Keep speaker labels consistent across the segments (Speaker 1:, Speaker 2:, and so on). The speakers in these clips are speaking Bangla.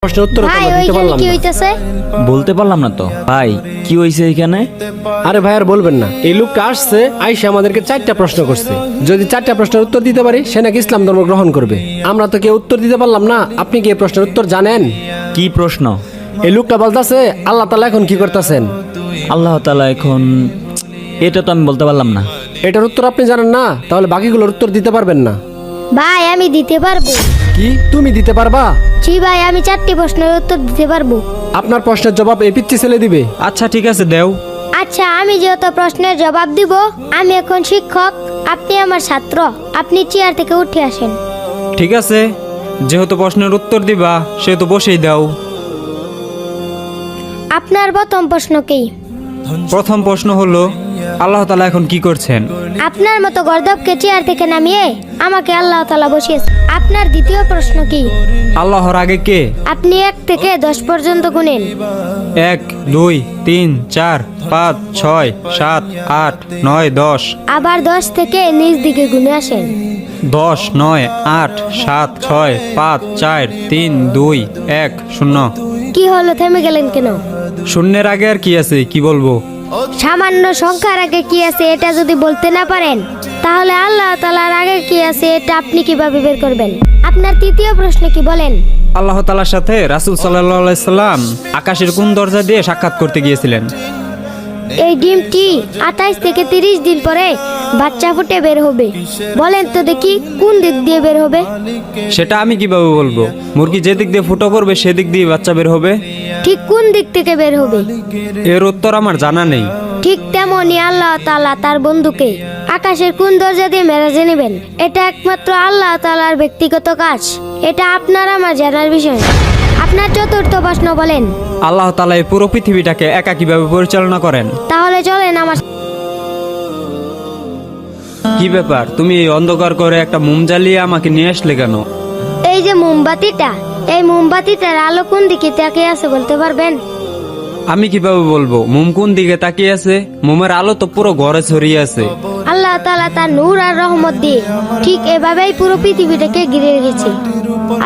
Speaker 1: প্রশ্নের উত্তর তো
Speaker 2: ভাই
Speaker 1: আমরা দিতে
Speaker 2: ওইখানে
Speaker 1: পারলাম
Speaker 2: কি
Speaker 1: না।
Speaker 2: হইতাছে?
Speaker 3: বলতে পারলাম না তো ভাই, কি হয়েছে এখানে?
Speaker 1: আরে ভাই আর বলবেন না, এই লোকটা আসছে আইসা আমাদেরকে 4টা প্রশ্ন করছে। যদি 4টা প্রশ্নের উত্তর দিতে পারি সে নাকি ইসলাম ধর্ম গ্রহণ করবে। আমরা তো কেউ উত্তর দিতে পারলাম না। আপনি কি এই প্রশ্নের উত্তর জানেন?
Speaker 3: কি প্রশ্ন?
Speaker 1: এই লোকটা বলতাছে আল্লাহ তাআলা এখন কি করতেছেন।
Speaker 3: আল্লাহ তাআলা এখন, এটা তো আমি বলতে পারলাম না।
Speaker 1: এটার উত্তর আপনি জানেন না, তাহলে বাকিগুলোর উত্তর দিতে পারবেন না।
Speaker 2: ভাই আমি দিতে পারবো।
Speaker 1: কি তুমি দিতে পারবা?
Speaker 2: জি ভাই, আমি 4টি প্রশ্নের উত্তর দিতে পারবো।
Speaker 1: আপনার প্রশ্নের জবাব এই পিচ্চি ছেলে দিবে।
Speaker 3: আচ্ছা ঠিক আছে, দেও।
Speaker 2: আচ্ছা, আমি যেহেতু প্রশ্নের জবাব দিব, আমি এখন শিক্ষক, আপনি আমার ছাত্র, আপনি চেয়ার থেকে উঠে আসেন।
Speaker 4: ঠিক আছে, যেহেতু প্রশ্নের উত্তর দিবা সেহেতু বসেই দাও।
Speaker 2: আপনার প্রথম প্রশ্ন কি?
Speaker 4: প্রথম প্রশ্ন হলো, আল্লাহ তাআলা এখন কি করছেন?
Speaker 2: আপনার মতো গর্দবকে চেয়ার থেকে নামিয়ে আমাকে আল্লাহ তাআলা বসিয়েছে। আপনার দ্বিতীয় প্রশ্ন কি?
Speaker 4: আল্লাহর আগে কে?
Speaker 2: আপনি 1 থেকে 10 পর্যন্ত গুনেন।
Speaker 4: 1 2 3 4 5 6 7 8 9 10।
Speaker 2: আবার 10 থেকে নিচ দিকে গুনে আসেন।
Speaker 4: 10 9 8 7 6 5 4 3 2 1 0।
Speaker 2: কি হলো, থেমে গেলেন কেন?
Speaker 4: শূন্যের আগে আর কি আছে, কি বলবো?
Speaker 2: সামান্য সংখ্যার আগে কি আছে এটা যদি বলতে না পারেন, তাহলে আল্লাহ তাআলার আগে কি আছে এটা আপনি কিভাবে বের করবেন? আপনার তৃতীয় প্রশ্ন কি বলেন?
Speaker 4: আল্লাহ তাআলার সাথে রাসূল সাল্লাল্লাহু আলাইহি সাল্লাম আকাশের কোন দরজা দিয়ে সাক্ষাৎ করতে গিয়েছিলেন?
Speaker 2: এই ডিমটি 28 থেকে 30 দিন পরে বাচ্চা ফুটে বের হবে। বলেন তো দেখি কোন দিক দিয়ে বের হবে?
Speaker 4: সেটা আমি কিভাবে বলবো? মুরগি যে দিক দিয়ে ফুটো করবে সেদিক দিয়ে বাচ্চা বের হবে।
Speaker 2: ঠিক কোন দিক থেকে বের হবে?
Speaker 4: এর উত্তর আমার জানা নেই।
Speaker 2: ঠিক তেমনই আল্লাহ তাআলা তার বন্ধুকে আকাশের কোন দরজা দিয়ে মেরাজে নেবেন, এটা একমাত্র আল্লাহ তাআলার ব্যক্তিগত কাজ। এটা আপনার আমার জানার বিষয় না। আপনার চতুর্থ প্রশ্ন বলেন।
Speaker 4: আল্লাহ তাআলা এই পুরো পৃথিবীটাকে একা কিভাবে পরিচালনা করেন?
Speaker 2: তাহলে চলেন আমার।
Speaker 4: কি ব্যাপার, তুমি এই অন্ধকার করে একটা মোম জ্বালিয়ে আমাকে নিয়ে আসলে কেন?
Speaker 2: এই যে মোমবাতিটা, এই মোমবাতিটার আলো কোন দিকে তাকিয়ে আছে বলতে পারবেন?
Speaker 4: আমি কিভাবে বলবো মোম কোন দিকে তাকিয়ে আছে? মোমের আলো তো পুরো ঘরে ছড়িয়ে আছে।
Speaker 2: আল্লাহ তাআলা তার নূর আর রহমত দিয়ে ঠিক এভাবেই পুরো পৃথিবীটাকে ঘিরে রেখেছে।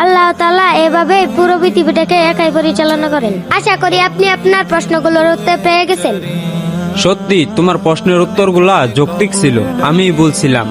Speaker 2: আল্লাহ তাআলা এভাবেই পুরো পৃথিবীটাকে একাই পরিচালনা করেন। আশা করি আপনি আপনার প্রশ্নগুলোর উত্তর পেয়ে গেছেন।
Speaker 4: সত্যি তোমার প্রশ্নের উত্তরগুলা যৌক্তিক ছিল, আমিই বলছিলাম।